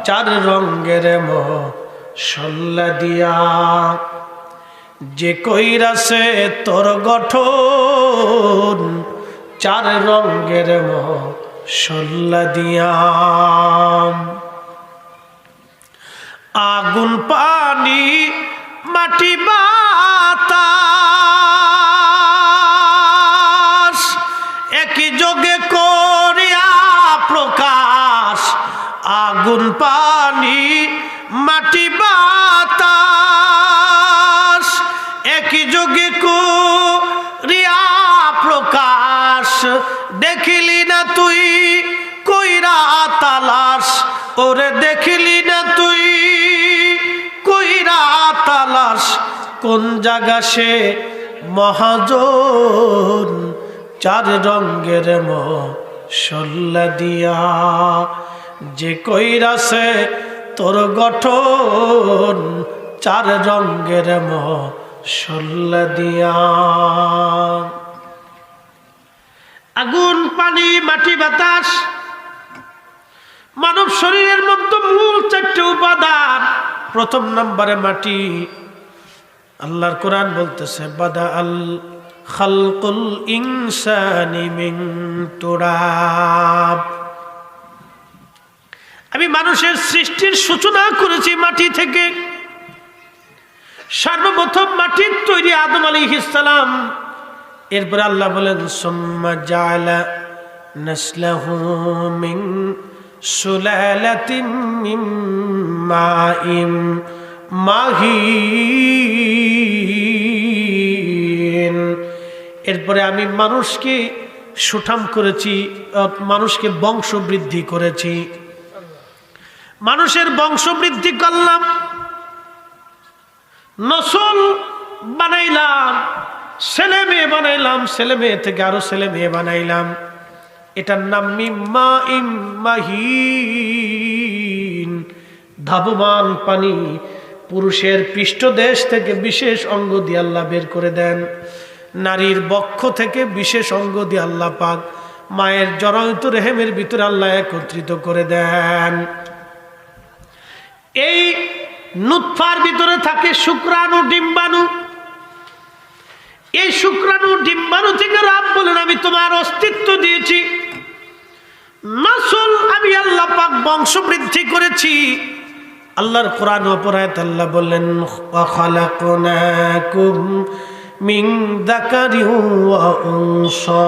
চার রঙের মশলা দিয়া, যে কইরাছে তোর গঠন চার রঙের মশলা দিয়া। আগুন পানি মাটি বাতাস একই যোগে করিয়া প্রকাশ। আগুন পানি মাটি বাতাস একই যোগে করিয়া প্রকাশ। দেখিলি না তুই কইরা তালাশ, ওরে দেখিলি না তুই কইরা তালাশ, কোন জায়গা সে মহাজন চার রঙের মশলা দিয়া, যে কইরাছে তোর গঠন চার রঙের মশলা দিয়া। আগুন পানি মাটি বাতাস মানব শরীরের মধ্যে মূল চারটি উপাদান। প্রথম নম্বরে মাটি। আল্লাহর কোরআন বলতেছে বাদা আল খালকুল ইনসানি মিন তুরাব, আমি মানুষের সৃষ্টির সূচনা করেছি মাটি থেকে। সর্বপ্রথম মাটির তৈরি আদম আলাইহিস সালাম। এরপরে আল্লাহ বলেন সুম্মা জাআলা নাসলাহু মিন সুলালাতিন মিন মাইন মাহিন। এরপরে আমি মানুষকে সুঠাম করেছি, মানুষকে বংশ বৃদ্ধি করেছি। মানুষের বংশ বৃদ্ধি করলাম, নসল বানাইলাম, ছেলে মেয়ে বানাইলাম, ছেলে মেয়ে থেকে আরো ছেলে মেয়ে বানাইলাম। এটার নাম মিম্মাইন মাহিন, ধাবমান পানি। পুরুষের পৃষ্ঠদেশ থেকে বিশেষ অঙ্গ দিয়ে আল্লাহ বের করে দেন, নারীর বক্ষ থেকে বিশেষ অঙ্গ দিয়ে আল্লাহ পাক মায়ের জরায়ু রেহেমের ভিতরে আল্লাহ একত্রিত করে দেন। এই নুতফার ভিতরে থাকে শুক্রাণু ডিম্বাণু। এই শুক্রাণু ডিম্বাণু থেকে রব বলেন আমি তোমার অস্তিত্ব দিয়েছি, নসল আমি আল্লাহ পাক বংশ বৃদ্ধি করেছি। আল্লাহর কোরআন অপরায়ত আল্লাহ বললেন ওয়া খালাকনাকুম মিন যাকারিন ওয়া উনসা,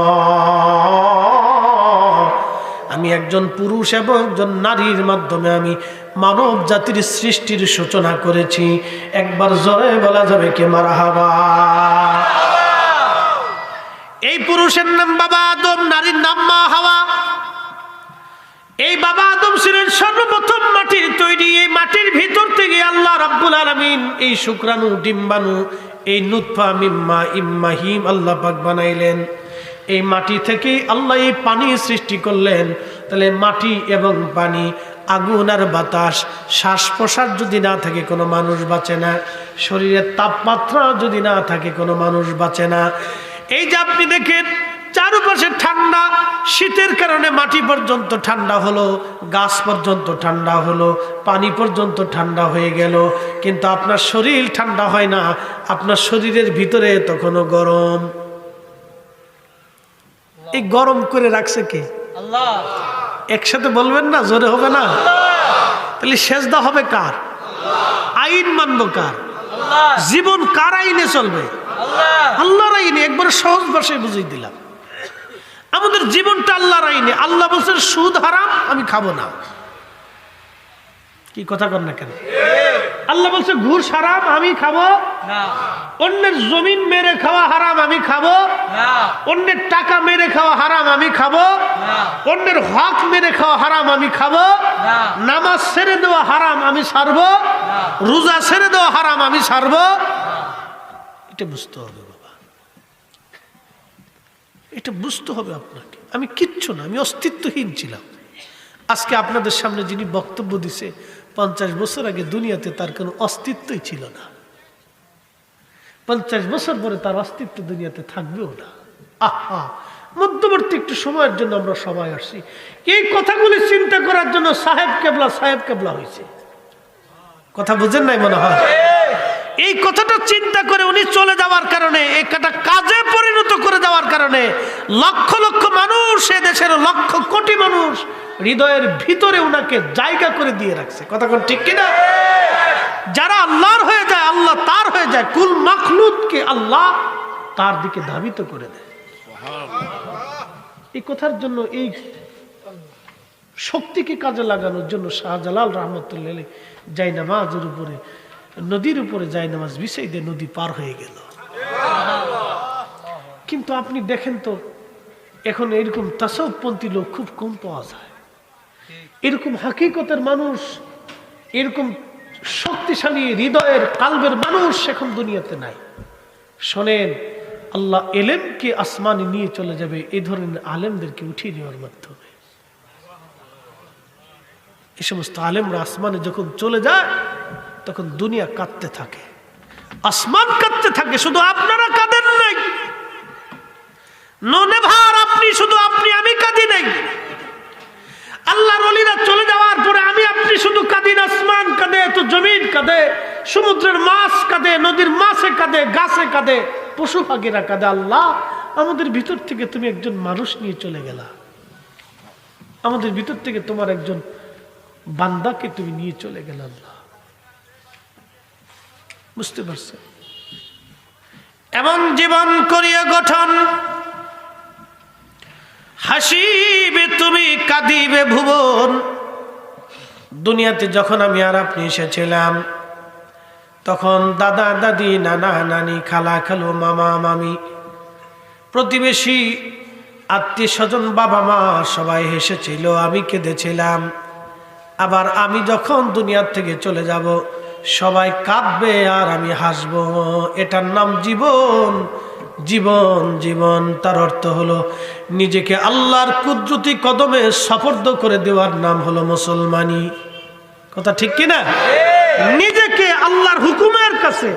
আমি একজন পুরুষ এবং একজন নারীর মাধ্যমে আমি মানব জাতির সৃষ্টির সূচনা করেছি। একবার জোরে বলা যাবে কি মারহাবা। এই পুরুষের নাম বাবা আদম, নারীর নাম মা হাওয়া। এই বাবা আদম ছিলেন সর্বপ্রথম মাটির তৈরি। এই মাটির ভিতর থেকে আল্লাহ রাব্বুল আলামিন এই শুক্রাণু ডিম্বাণু এই নুতফা মিম্মা ইম্মাহিম আল্লাহ পাক বানাইলেন। এই মাটি থেকে আল্লাহ এই পানি সৃষ্টি করলেন। তাহলে মাটি এবং পানি, আগুন আর বাতাস, শ্বাস প্রশ্বাস যদি না থাকে কোনো মানুষ বাঁচে না। শরীরের তাপমাত্রা যদি না থাকে কোনো মানুষ বাঁচে না। এই যে আপনি দেখেন চারপাশে ঠান্ডা, শীতের কারণে মাটি পর্যন্ত ঠান্ডা হলো, গাছ পর্যন্ত ঠান্ডা হলো, পানি পর্যন্ত ঠান্ডা হয়ে গেল, কিন্তু আপনার শরীর ঠান্ডা হয় না। আপনার শরীরের ভিতরে তখনও গরম। এই গরম করে রাখছে কে? আল্লাহ। একসাথে বলবেন না, জোরে হবে না। তাহলে সেজদা হবে কার? আইন মানব কার? জীবন কার আইনে চলবে? আল্লাহর আইনে। একবার সহজ ভাষায় বুঝিয়ে দিলাম, আমাদের জীবনটা আল্লাহর আইনে। আল্লাহ বলছেন সুদ হারাম, আমি খাবো না। কি কথা কর না কেন? আল্লাহ বলছে ঘুষ হারাম, আমি খাবো না। অন্যের জমিন মেরে খাওয়া হারাম, আমি খাবো না। অন্যের টাকা মেরে খাওয়া হারাম, আমি খাবো না। অন্যের হক মেরে খাওয়া হারাম, আমি খাবো না। নামাজ ছেড়ে দেওয়া হারাম, আমি ছাড়বো না। রোজা ছেড়ে দেওয়া হারাম, আমি ছাড়বো না। এটা বুঝতে হবে বাবা, এটা বুঝতে হবে আপনাকে। আমি কিচ্ছু না, আমি অস্তিত্বহীন ছিলাম। আজকে আপনাদের সামনে যিনি বক্তব্য দিছে 50 বছর আগে দুনিয়াতে তার কোনো অস্তিত্বই ছিল না। 50 বছর পরে তার অস্তিত্ব দুনিয়াতে থাকবেও না। আহা, মধ্যবর্তী একটু সময়ের জন্য আমরা সবাই আসছি। এই কথাগুলি চিন্তা করার জন্য সাহেব কেবলা হয়েছে। কথা বুঝেন নাই মনে হয়? এই কথাটা চিন্তা করে উনি চলে যাওয়ার কারণে, একটা কাজে পরিণত করে যাওয়ার কারণে লক্ষ লক্ষ মানুষ, এ দেশের লক্ষ কোটি মানুষ হৃদয়ের ভিতরে উনাকে জায়গা করে দিয়ে রাখছে। কথা কোন ঠিক কিনা? যারা আল্লাহর হয়ে যায়, আল্লাহ তার হয়ে যায়। কুল মাখলুককে আল্লাহ তার দিকে ধাবিত করে দেয়। এই কথার জন্য, এই শক্তিকে কাজে লাগানোর জন্য শাহজালাল রহমতুল্লাহ আলাইহি জায়নামাজের উপরে, নদীর উপরে জায়নামাজ বিছাই দিয়ে নদী পার হয়ে গেল। কিন্তু আপনি দেখেন তো, এখন এরকম তাসাউফপন্থী লোক খুব কম পাওয়া যায়। এরকম হাকিকতের মানুষ, এরকম শক্তিশালী হৃদয়ের কালবের মানুষ এখন দুনিয়াতে নাই। শোনেন, আল্লাহ এলেমকে আসমানে নিয়ে চলে যাবে এই ধরনের আলেমদেরকে উঠিয়ে নেওয়ার মাধ্যমে। এই সমস্ত আলেমরা আসমানে যখন চলে যায় তখন দুনিয়া কাঁদতে থাকে, আসমান কাঁদতে থাকে। শুধু আপনারা কাঁদেন নাই, ননে ভার আপনি, শুধু আপনি আমি কাঁদি নাই। আল্লাহর ওলিরা চলে যাওয়ার পরে আমি আপনি শুধু কাঁদি না, আসমান কাঁদে, তো জমিন কাঁদে, সমুদ্রের মাছ কাঁদে, নদীর মাছে কাঁদে, গাছে কাঁদে, পশু পাখিরা কাঁদে। আল্লাহ, আমাদের ভিতর থেকে তুমি একজন মানুষ নিয়ে চলে গেলা, আমাদের ভিতর থেকে তোমার একজন বান্দাকে তুমি নিয়ে চলে গেলে। আল্লাহ, বুঝতে পারছেন? এমন জীবন করিয়া গঠন, হাসিবে তুমি কাঁদিবে ভুবন। দুনিয়াতে যখন আমি আর আপনি এসেছিলাম, তখন দাদা দাদি, নানা নানি, খালা খালু, মামা মামি, প্রতিবেশী, আত্মীয় স্বজন, বাবা মা সবাই হেসেছিল, আমি কেঁদেছিলাম। আবার আমি যখন দুনিয়ার থেকে চলে যাব, সবাই কাঁদবে আর আমি হাসবো। এটার নাম জীবন। জীবন জীবন তার অর্থ হলো নিজেকে আল্লাহর কুদরতি কদমে সুপর্দ করে দেওয়ার নাম হলো মুসলমানি। কথা ঠিক কিনা? নিজেকে আল্লাহর হুকুমের কাছে।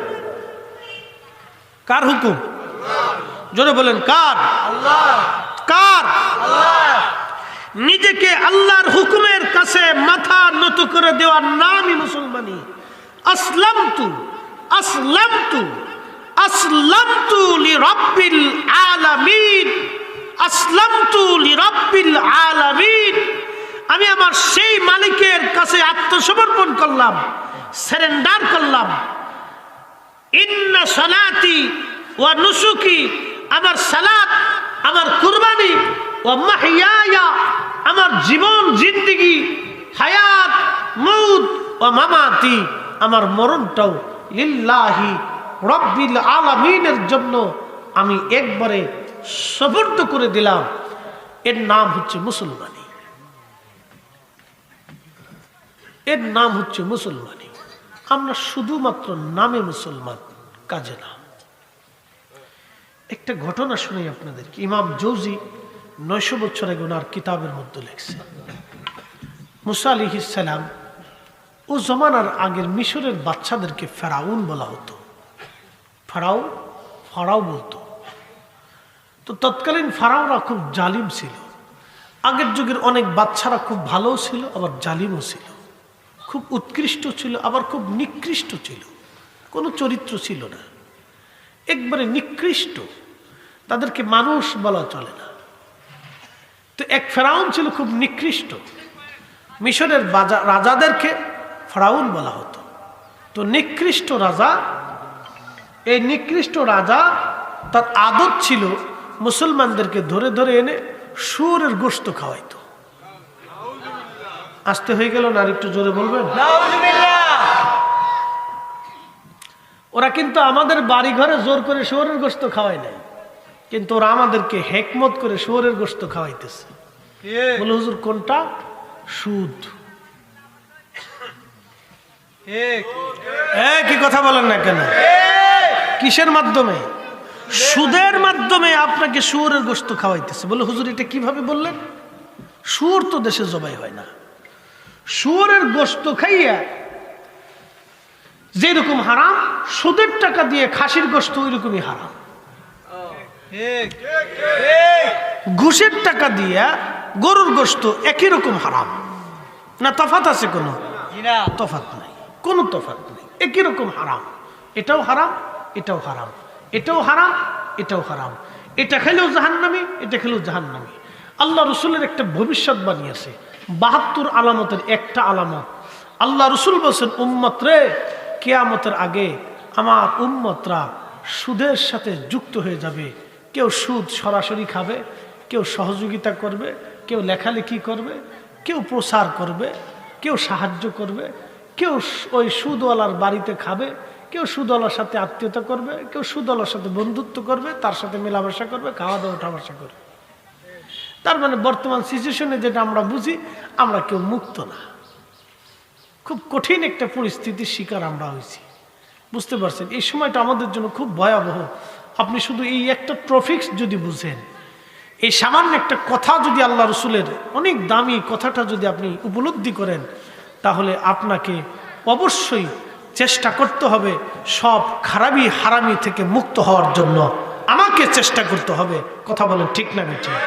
কার হুকুম? জোরে বলেন, কার? কার? নিজেকে আল্লাহর হুকুমের কাছে মাথা নত করে দেওয়ার নামই মুসলমানি। আসলামতু আসলামতু আসলামতু লিরাব্বিল আলামিন, আসলামতু লিরাব্বিল আলামিন। আমি আমার সেই মালিকের কাছে আত্মসমর্পণ করলাম, সারেন্ডার করলাম। ইন্না সালাতি ওয়া নুসুকি, আমার সালাত, আমার কুরবানি, ওয়া মাহইয়ায়া, আমার জীবন জিন্দেগি, হায়াত, মউত, ওয়া মামাতি, আমার মরণটাও লিল্লাহি রাব্বিল আলামিনের জন্য আমি একবারে সুপর্দ করে দিলাম। এর নাম হচ্ছে মুসলমানি। এর নাম হচ্ছে মুসলমানি। আমরা শুধুমাত্র নামে মুসলমান, কাজে না। একটা ঘটনা শুনি আপনাদেরকে। ইমাম জৌজি 900 বছর আগে ওনার কিতাবের মধ্যে লিখছে, মুসা আলাইহিস সালাম ও জমানার আগের মিশরের বাচ্চাদেরকে ফেরাউন বলা হতো। ফারাও বলতো। তো তৎকালীন ফারাওরা খুব জালিম ছিল। আগের যুগের অনেক বাচ্চারা খুব ভালো ছিল, আবার জালিমও ছিল। খুব উৎকৃষ্ট ছিল, আবার খুব নিকৃষ্ট ছিল। কোনো চরিত্র ছিল না, একবারে নিকৃষ্ট। তাদেরকে মানুষ বলা চলে না। তো এক ফেরাউন ছিল খুব নিকৃষ্ট। মিশরের রাজাদেরকে ফেরাউন বলা হতো। তো নিকৃষ্ট রাজা, এই নিকৃষ্ট রাজা, তার আদত ছিল মুসলমানদেরকে ধরে ধরে এনে শুয়োরের গোশত খাওয়াইতো। আসতে হয়ে গেল না? আর একটু জোরে বলবেন। ওরা কিন্তু আমাদের বাড়ি ঘরে জোর করে শুয়োরের গোশত খাওয়ায় নাই, কিন্তু ওরা আমাদেরকে হেকমত করে শুয়োরের গোশত খাওয়াইতেছে। বলে, হুজুর কোনটা? সুদ। কি কথা বলেন না কেন? কিসের মাধ্যমে? সুদের মাধ্যমে আপনাকে শুয়োরের গোশত খাওয়াইতেছে। বলে, হুজুর এটা কিভাবে বললেন? শুয়োর তো দেশে জবাই হয় না। শুয়োরের গোশত খাইয়া যেরকম হারাম, সুদের টাকা দিয়ে খাসির গোশত ওই রকমই হারাম। ঘুষের টাকা দিয়া গরুর গোশত একই রকম হারাম না? তফাৎ আছে? কোনো তফাৎ নাই, কোনো তফাৎ নেই, একই রকম হারাম। এটাও হারাম, এটাও হারাম, এটাও হারাম, এটাও হারাম। এটা খেলেও জাহান্নামী, এটা খেলেও জাহান্নামী। আল্লাহ রসুলের একটা ভবিষ্যৎবাণী আছে, ৭২ আলামতের একটা আলামত। আল্লাহ রসুল বলছেন, উম্মত রে, কিয়ামতের আগে আমার উম্মতরা সুদের সাথে যুক্ত হয়ে যাবে। কেউ সুদ সরাসরি খাবে, কেউ সহযোগিতা করবে, কেউ লেখালেখি করবে, কেউ প্রচার করবে, কেউ সাহায্য করবে, কেউ ওই সুদওয়ালার বাড়িতে খাবে, কেউ সুদওয়ালার সাথে আত্মীয়তা করবে, কেউ সুদওয়ালার সাথে বন্ধুত্ব করবে, তার সাথে মেলামেশা করবে, খাওয়া দাওয়া উঠা বসা করবে। তার মানে বর্তমান সিচুয়েশনে যেটা আমরা বুঝি, আমরা কেউ মুক্ত না। খুব কঠিন একটা পরিস্থিতির শিকার আমরা হয়েছি, বুঝতে পারছেন? এই সময়টা আমাদের জন্য খুব ভয়াবহ। আপনি শুধু এই একটা ট্রফিক্স যদি বুঝেন, এই সামান্য একটা কথা যদি আল্লাহ রসুলের অনেক দামি কথাটা যদি আপনি উপলব্ধি করেন, তাহলে আপনাকে অবশ্যই চেষ্টা করতে হবে সব খারাপি হারামি থেকে মুক্ত হওয়ার জন্য। আমাকে চেষ্টা করতে হবে। কথা বলেন ঠিক না বেঠিক?